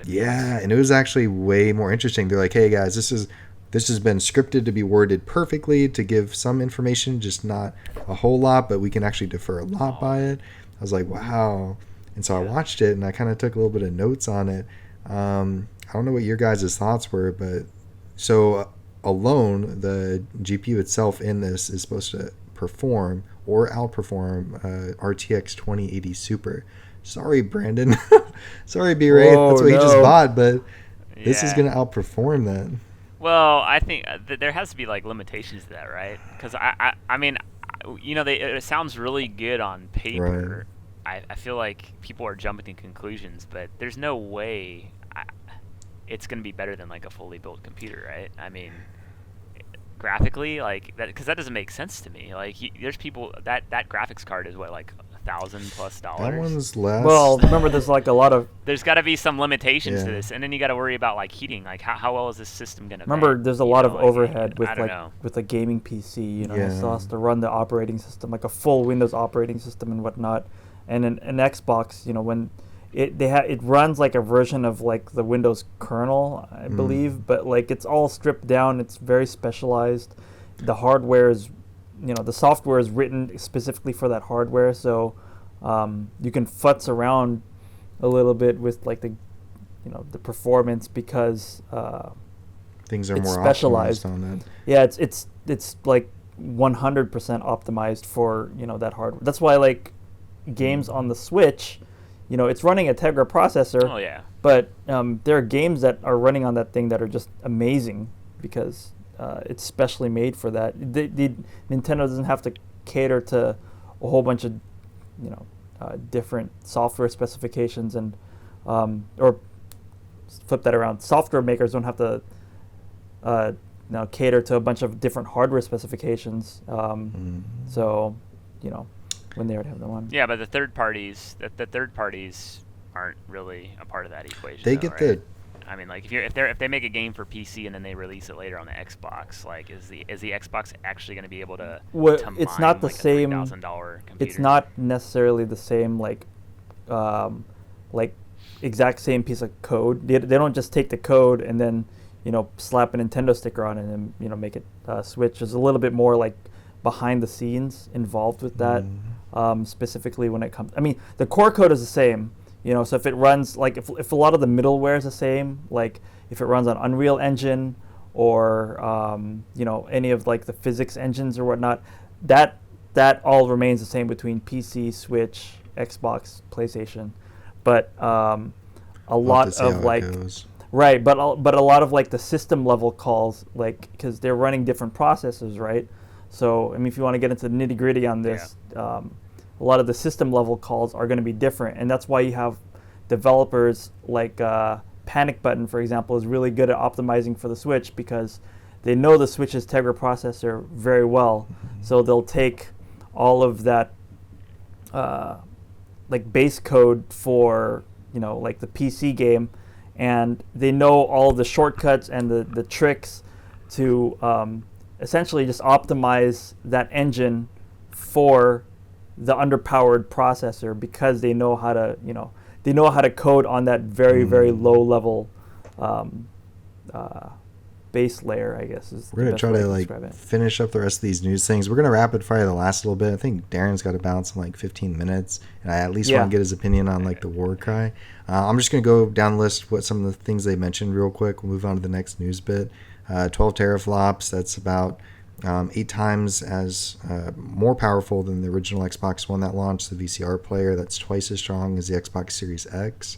Yeah, and it was actually way more interesting. They're like, hey guys, this has been scripted to be worded perfectly to give some information, just not a whole lot, but we can actually defer a lot by it. I was like, wow. And so I watched it and I kind of took a little bit of notes on it. I don't know what your guys' thoughts were, but so alone, the GPU itself in this is supposed to perform or outperform RTX 2080 Super. Sorry, Brandon. Sorry, B-Ray. That's what you just bought, but this is going to outperform that. Well, I think there has to be like limitations to that, right? Because I mean, you know, it sounds really good on paper. Right. I feel like people are jumping to conclusions, but there's no way it's going to be better than like a fully built computer, right? I mean, graphically, like that, because that doesn't make sense to me. Like, there's people that graphics card is what, like $1,000+. That one's less. Well, remember, there's like a lot of. There's got to be some limitations to this, and then you got to worry about like heating. Like, how well is this system gonna? Remember, vent? there's a lot of overhead with know. with a gaming PC. You know, it still has to run the operating system, like a full Windows operating system and whatnot. And an Xbox, you know, when it runs like a version of like the Windows kernel, I believe, but like it's all stripped down. It's very specialized. The hardware is, you know, the software is written specifically for that hardware, so you can futz around a little bit with like the, you know, the performance because things are it's more specialized optimized on it. Yeah, it's like 100% optimized for, you know, that hardware. That's why like games on the Switch, you know, it's running a Tegra processor. Oh yeah. But there are games that are running on that thing that are just amazing because it's specially made for that. Nintendo doesn't have to cater to a whole bunch of, you know, different software specifications and or flip that around. Software makers don't have to now cater to a bunch of different hardware specifications. So, you know, when they already have the one. Yeah, but the third parties aren't really a part of that equation. They though, get right? the. I mean, like if they make a game for PC and then they release it later on the Xbox, like is the Xbox actually going to be able to? It's not the like same. a $3,000 computer? It's not necessarily the same like exact same piece of code. They don't just take the code and then, you know, slap a Nintendo sticker on it and, you know, make it switch. There's a little bit more like behind the scenes involved with that. Specifically when it comes, I mean, the core code is the same, you know, so if it runs, like if a lot of the middleware is the same, like if it runs on Unreal Engine or, you know, any of like the physics engines or whatnot, that all remains the same between PC, Switch, Xbox, PlayStation. But a lot of like, right, but a lot of like the system level calls, like, because they're running different processors, right? So, I mean, if you want to get into the nitty gritty on this, a lot of the system level calls are going to be different. And that's why you have developers like Panic Button, for example, is really good at optimizing for the Switch because they know the Switch's Tegra processor very well. So they'll take all of that like base code for, you know, like the PC game, and they know all the shortcuts and the tricks to essentially just optimize that engine for the underpowered processor, because they know how to, they know how to code on that very, very low level base layer, I guess. We're going to try to finish up the rest of these news things. We're going to rapid fire the last little bit. I think Darren's got to bounce in 15 minutes, and I at least want to get his opinion on the war cry. I'm just going to go down the list what some of the things they mentioned real quick. We'll move on to the next news bit. 12 teraflops, that's about 8 times as more powerful than the original Xbox One that launched, the VCR player. That's twice as strong as the Xbox Series X.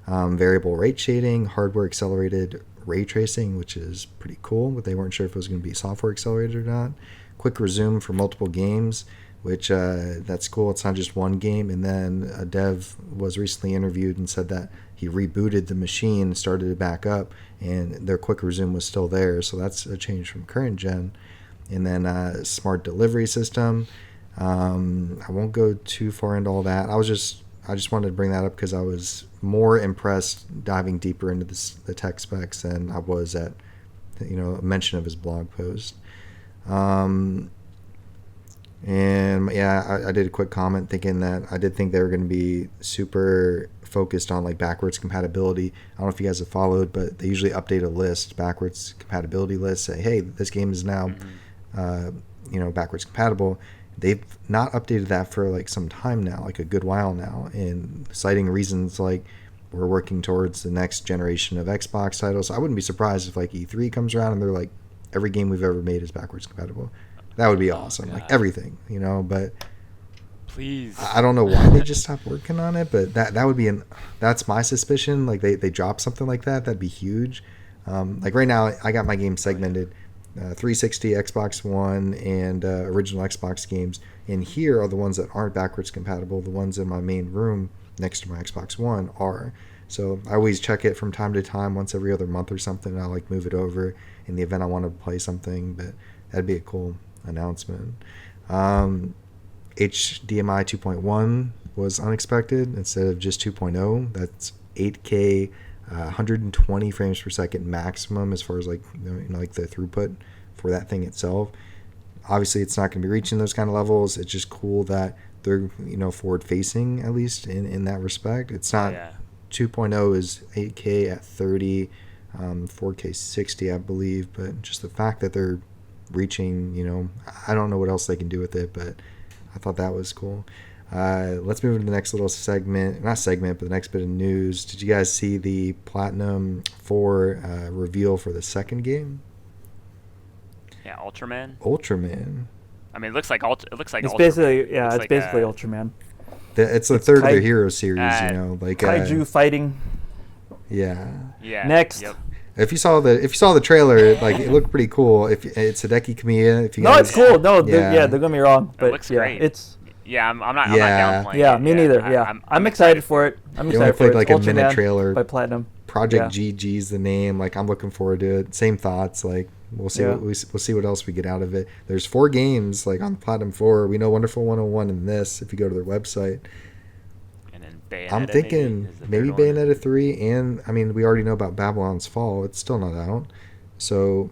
Variable rate shading, hardware accelerated ray tracing, which is pretty cool, but they weren't sure if it was going to be software accelerated or not. Quick resume for multiple games, which that's cool. It's not just one game. And then a dev was recently interviewed and said that he rebooted the machine, started it back up, and their quick resume was still there. So that's a change from current gen. And then smart delivery system. I won't go too far into all that. I just wanted to bring that up because I was more impressed diving deeper into the tech specs than I was at, a mention of his blog post. And yeah, I did a quick comment thinking that I did think they were going to be super focused on backwards compatibility. I don't know if you guys have followed, but they usually update a list, backwards compatibility list, say, hey, this game is now, backwards compatible. They've not updated that for some time now, a good while now, and citing reasons like we're working towards the next generation of Xbox titles. I wouldn't be surprised if E3 comes around and they're like, every game we've ever made is backwards compatible. That would be awesome. Everything, but please. I don't know why they just stopped working on it, but that would be that's my suspicion. They drop something like that, that'd be huge. Right now I got my game segmented. 360, Xbox One, and original Xbox games. And here are the ones that aren't backwards compatible. The ones in my main room next to my Xbox One are. So I always check it from time to time, once every other month or something. I'll move it over in the event I want to play something. But that'd be a cool announcement. HDMI 2.1 was unexpected instead of just 2.0. That's 8K. 120 frames per second maximum as far as the throughput for that thing itself. Obviously it's not going to be reaching those kind of levels. It's just cool that they're forward facing, at least in that respect. It's not 2.0 is 8K at 30, 4K 60 I believe, but just the fact that they're reaching, I don't know what else they can do with it, but I thought that was cool. Let's move to the next little segment. Not segment, but the next bit of news. Did you guys see the Platinum 4 reveal for the second game? Yeah, Ultraman. I mean, it looks like it's Ultraman. basically it's basically Ultraman. It's the third of their hero series, kaiju fighting. Yeah. Next. Yep. If you saw the trailer, it looked pretty cool. If it's Hideki Kamiya, if you guys, it's cool. No, don't get me wrong, but it looks great. It's. Yeah, I'm not downplaying it. Yeah, me neither. Yeah, I'm excited for it. I'm excited for it. A minute trailer by Platinum. Project GG's the name. I'm looking forward to it. Same thoughts. We'll see we'll see what else we get out of it. There's 4 games on Platinum 4. We know Wonderful 101 in this. If you go to their website. And then Bayonetta, I'm thinking maybe Bayonetta 3, and we already know about Babylon's Fall. It's still not out, so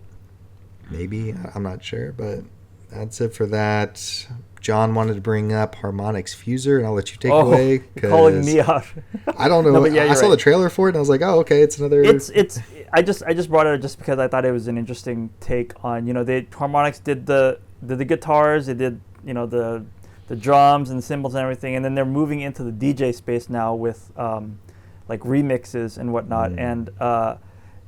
maybe I'm not sure, but that's it for that. John wanted to bring up Harmonix Fuser, and I'll let you take away. You're calling me out. I don't know. I saw the trailer for it, and I was like, "Oh, okay, it's another." I just brought it up just because I thought it was an interesting take on. Harmonix did the guitars, they did the drums and cymbals and everything, and then they're moving into the DJ space now with remixes and whatnot. And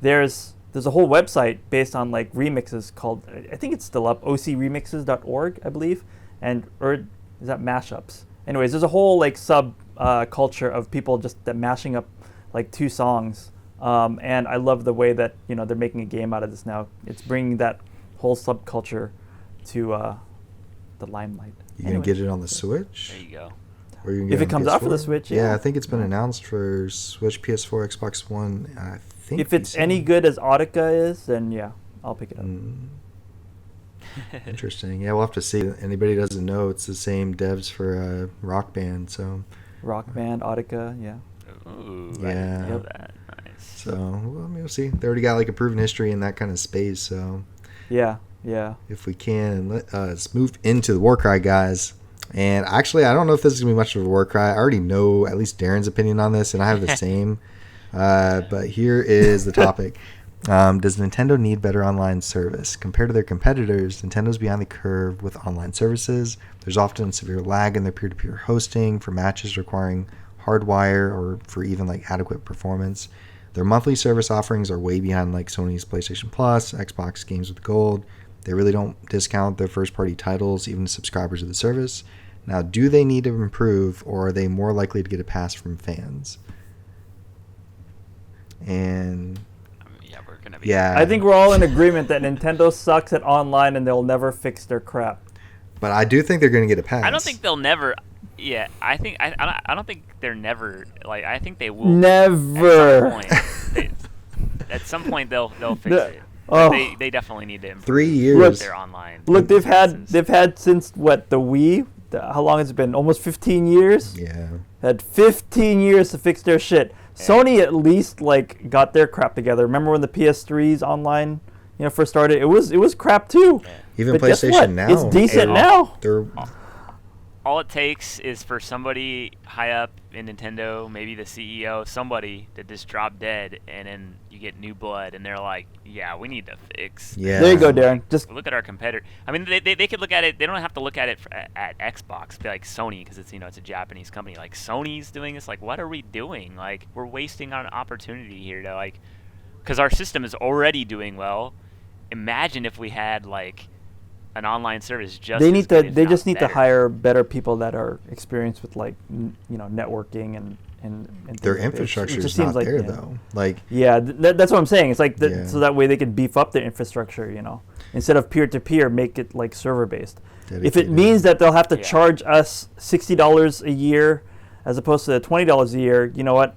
there's a whole website based on remixes called, I think it's still up, ocremixes.org, I believe. Or is that mashups? Anyways, there's a whole sub culture of people just mashing up 2 songs, and I love the way that they're making a game out of this now. It's bringing that whole subculture to the limelight. You gonna get it on the Switch? There you go. Or you can get if it comes out for the Switch, yeah, I think it's been announced for Switch, PS4, Xbox One. I think if it's any good as Audica is, then yeah, I'll pick it up. Interesting. Yeah, we'll have to see. Anybody doesn't know, it's the same devs for Rock Band. So Rock Band, Audica, yeah. Ooh, yeah. That. Nice. So we'll see. They already got a proven history in that kind of space. So Yeah, yeah. If we can, let's move into the Warcry guys. And actually, I don't know if this is going to be much of a Warcry. I already know at least Darren's opinion on this, and I have the same. But here is the topic. Does Nintendo need better online service? Compared to their competitors, Nintendo's behind the curve with online services. There's often severe lag in their peer-to-peer hosting for matches requiring hardwire or for even like adequate performance. Their monthly service offerings are way behind like Sony's PlayStation Plus, Xbox Games with Gold. They really don't discount their first-party titles, even to subscribers of the service. Now, do they need to improve, or are they more likely to get a pass from fans? And we're gonna be. yeah, I think we're all in agreement that Nintendo sucks at online and they'll never fix their crap. but I do think they're going to get a pass. I don't think they'll never. Yeah, I think I don't think they're never like. I think they will. Never. At some point they'll fix it. Oh. They definitely need to improve 3 years. their online. Look, they've had presence. since what, the Wii? How long has it been? Almost 15 years. Yeah. Had 15 years to fix their shit. Sony at least like got their crap together. Remember when the PS3's online, first started? It was crap too. Yeah. Even But guess what? PlayStation now. It's decent now. They're All it takes is for somebody high up in Nintendo, maybe the CEO, somebody to just drop dead, and then you get new blood, and they're like, "Yeah, we need to fix." Yeah. There you go, Darren. Just Look at our competitor. I mean, they could look at it. They don't have to look at it at Xbox, be like Sony, because it's it's a Japanese company. Like Sony's doing this. Like, what are we doing? Like, we're wasting an opportunity here to because our system is already doing well. Imagine if we had like an online service just. they as need good, to if they not just need to better. hire better people that are experienced with like networking and things their like that. infrastructure It just is not seems like, there though. Like Yeah, that's what I'm saying. It's like Yeah. so that way they could beef up their infrastructure, instead of peer-to-peer, make it like server-based. If it dedicated. means that they'll have to Yeah. charge us $60 a year as opposed to $20 a year, you know what?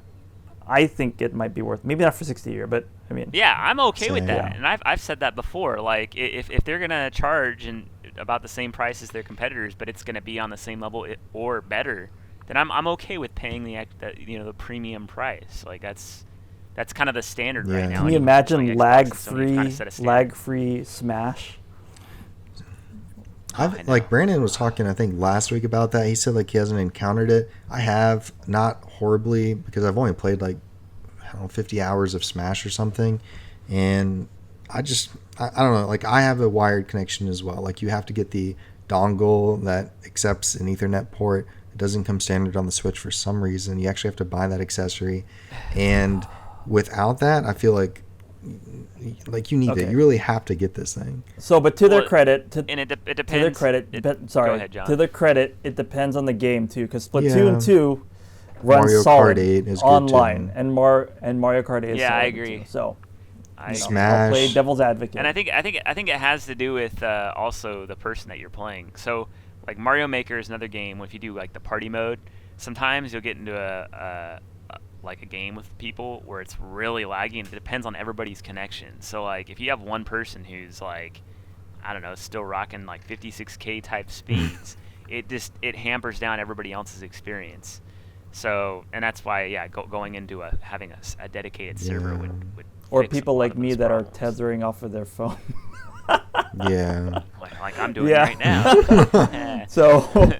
I think it might be worth. Maybe not for 60 a year, but I mean. Yeah, I'm okay with Same. that, Yeah. and I've said that before. Like, if they're gonna charge about the same price as their competitors, but it's gonna be on the same level or better, then I'm okay with paying the premium price. Like that's kind of the standard Yeah. right now. Can you anyways. imagine Like, Xbox and Sony kinda set a standard. lag-free Smash? I know. like Brandon was talking, I think last week about that. He said like he hasn't encountered it. I have, not horribly, because I've only played like 50 hours of Smash or something, and I don't know. Like I have a wired connection as well. Like you have to get the dongle that accepts an Ethernet port. It doesn't come standard on the Switch for some reason. You actually have to buy that accessory, and without that, I feel like you need it. Okay. You really have to get this thing. So, but to their Well, credit, and it to depends. their credit, Go ahead, John. to their credit, it depends on the game too, because Yeah. Splatoon 2 runs Mario solid Kart 8 is good, online, too. and Mario Kart 8 is Yeah, I solid, agree. too. So, I agree. Smash. I'll play devil's advocate. And I think it has to do with also the person that you're playing. So like Mario Maker is another game. If you do like the party mode, sometimes you'll get into a game with people where it's really laggy, and it depends on everybody's connection. So like if you have one person who's like, I don't know, still rocking like 56K type speeds, it hampers down everybody else's experience. So, and that's why going into having a dedicated server Yeah. would or fix a people lot like of me those that problems. are tethering off of their phone. Yeah. like I'm doing Yeah. right now. So,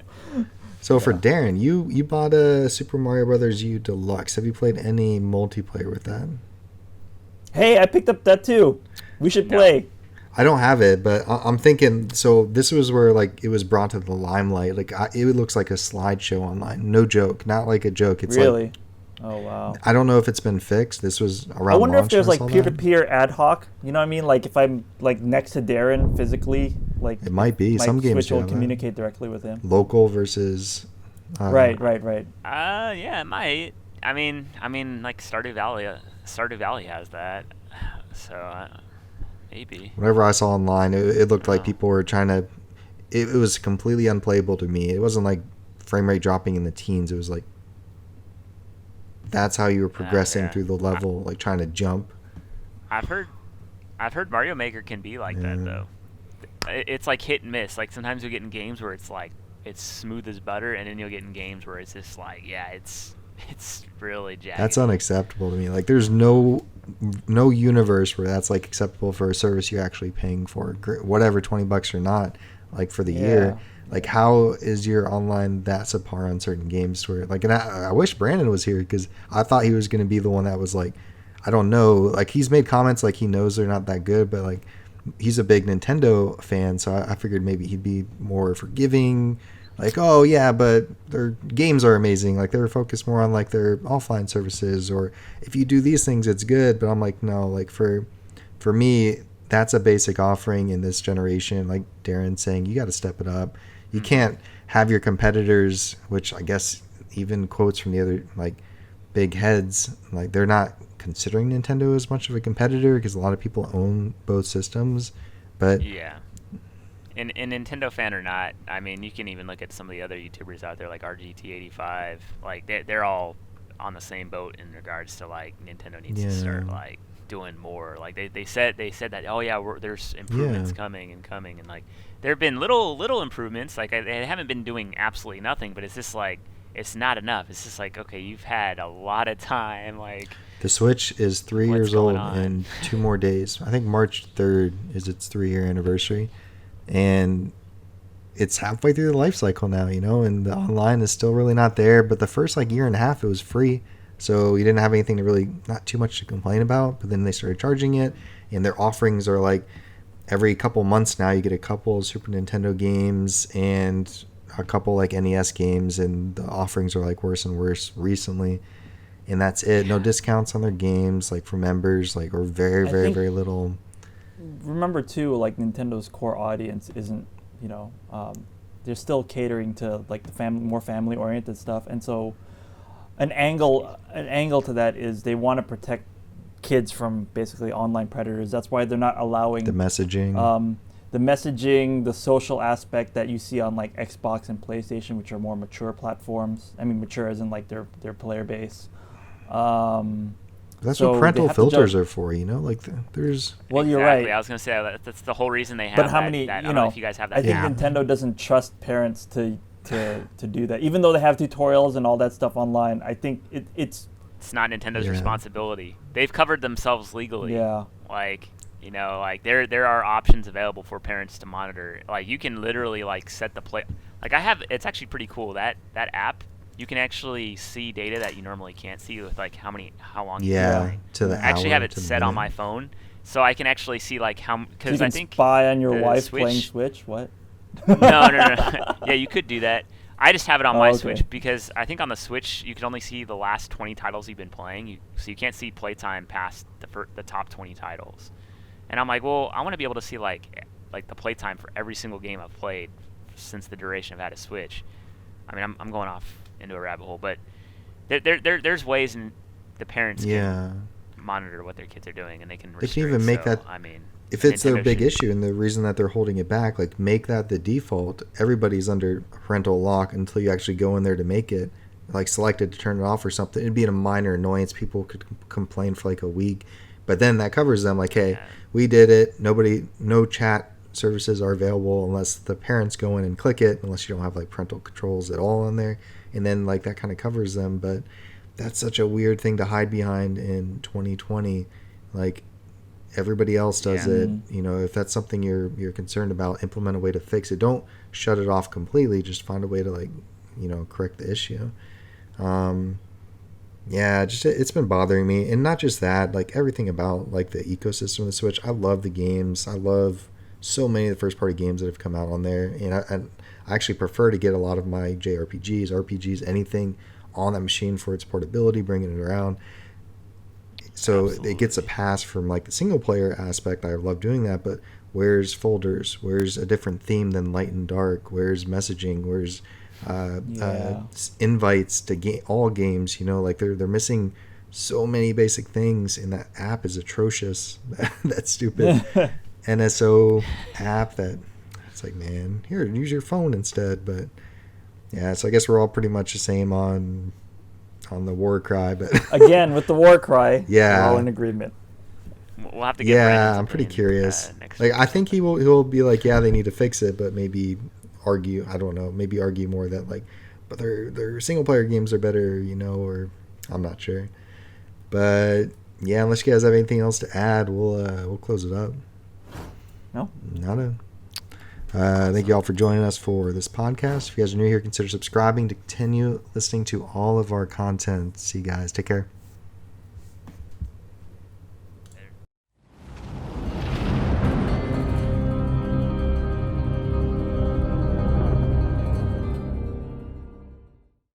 So for Darren, you bought a Super Mario Brothers U Deluxe. Have you played any multiplayer with that? hey, I picked up that too. We should No. play. I don't have it, but I'm thinking. So this was where like it was brought to the limelight. Like it looks like a slideshow online. No joke, not like a joke. It's Really? like Oh wow. I don't know if it's been fixed. This was around. I wonder if launch there's when I like saw that. peer-to-peer ad hoc. You know what I mean? Like if I'm like next to Darren physically, like It might be. my Some games Switch do will have that. communicate directly with him. Local versus. Right. Yeah, it might. I mean, like Stardew Valley has that. So maybe. Whenever I saw online, it looked like Oh. people were trying to. It was completely unplayable to me. It wasn't like frame rate dropping in the teens. It was like. That's how you were progressing yeah. through the level, like trying to jump. I've heard Mario Maker can be like that Yeah. though. It's like hit and miss. Like sometimes you'll get in games where it's like it's smooth as butter, and then you'll get in games where it's just like it's really jagged. That's unacceptable to me. Like, there's no no universe where that's like acceptable for a service you're actually paying for, whatever, $20 or not, like for the year. Like, how is your online that subpar on certain games? Where like, and I wish Brandon was here because I thought he was going to be the one that was like, I don't know, like he's made comments like he knows they're not that good, but like he's a big Nintendo fan, so I figured maybe he'd be more forgiving. Like, oh yeah, but their games are amazing. Like they're focused more on like their offline services, or if you do these things, it's good. But I'm like, no, like for me, that's a basic offering in this generation. Like Darren's saying, you got to step it up. You can't have your competitors, which I guess even quotes from the other like big heads, like they're not considering Nintendo as much of a competitor because a lot of people own both systems. But yeah. And Nintendo fan or not, I mean, you can even look at some of the other YouTubers out there like RGT85. Like they're all on the same boat in regards to like Nintendo needs to start like doing more. Like they said that, oh yeah, there's improvements coming, and like there have been little improvements. Like they haven't been doing absolutely nothing, but it's just like it's not enough. It's just like, okay, you've had a lot of time. Like the Switch is 3 years old in 2 more days. I think March 3rd is its 3-year anniversary. And it's halfway through the life cycle now, you know, and the online is still really not there. But the first like year and a half, it was free. So you didn't have anything to really, not too much to complain about. But then they started charging it, and their offerings are like every couple months now you get a couple Super Nintendo games and a couple like NES games, and the offerings are like worse and worse recently. And that's it. No discounts on their games, like for members, like, or very little. Remember too, like Nintendo's core audience isn't, you know, they're still catering to like the more family oriented stuff, and so an angle to that is they want to protect kids from basically online predators. That's why they're not allowing the messaging, the social aspect that you see on like Xbox and PlayStation, which are more mature platforms. I mean, mature as in like their player base. That's what parental filters are for, you know. Like there's. Well, you're right. I was gonna say that's the whole reason they have. But how many? I you don't know, if you guys have that. I think Nintendo doesn't trust parents to do that, even though they have tutorials and all that stuff online. I think it's not Nintendo's responsibility. They've covered themselves legally. Yeah. Like, you know, like there are options available for parents to monitor. Like you can literally like set the play. Like it's actually pretty cool that app. You can actually see data that you normally can't see with like how long. To the I actually hour, have it set on my phone, so I can actually see like how, because I think spy on your wife playing Switch. What? No. Yeah, you could do that. I just have it on my Switch because I think on the Switch you can only see the last 20 titles you've been playing. So you can't see playtime past the top 20 titles. And I'm like, well, I want to be able to see like the playtime for every single game I've played since the duration I've had a Switch. I mean, I'm going off into a rabbit hole, but there's ways in the parents can monitor what their kids are doing, and they can restrict. They can even make that. I mean, if it's their big issue and the reason that they're holding it back, like make that the default. Everybody's under parental lock until you actually go in there to make it, like selected to turn it off or something. It'd be a minor annoyance. People could complain for like a week, but then that covers them. Like, hey, we did it. No chat services are available unless the parents go in and click it, unless you don't have like parental controls at all on there. And then like that kind of covers them. But that's such a weird thing to hide behind in 2020. Like everybody else does it. You know, if that's something you're concerned about, implement a way to fix it. Don't shut it off completely. Just find a way to like, you know, correct the issue. It's been bothering me. And not just that, like everything about like the ecosystem of the Switch. I love the games. I love so many of the first party games that have come out on there. And I actually prefer to get a lot of my JRPGs, RPGs, anything on that machine for its portability, bringing it around. So it gets a pass from like the single player aspect. I love doing that, but where's folders? Where's a different theme than light and dark? Where's messaging? Where's invites to all games? You know, like they're missing so many basic things, and that app is atrocious. That stupid NSO app that. It's like, man, here, use your phone instead. But yeah, so I guess we're all pretty much the same on the war cry. But again, with the war cry, we're all in agreement. We'll have to get Brandon's I'm pretty curious. Next like week. I think he'll be like, yeah, they need to fix it, but maybe argue. I don't know. Maybe argue more that like, but their single player games are better, you know, or I'm not sure. But Yeah, unless you guys have anything else to add, we'll close it up. No? Nada. Thank you all for joining us for this podcast. If you guys are new here, consider subscribing to continue listening to all of our content. See you guys. Take care.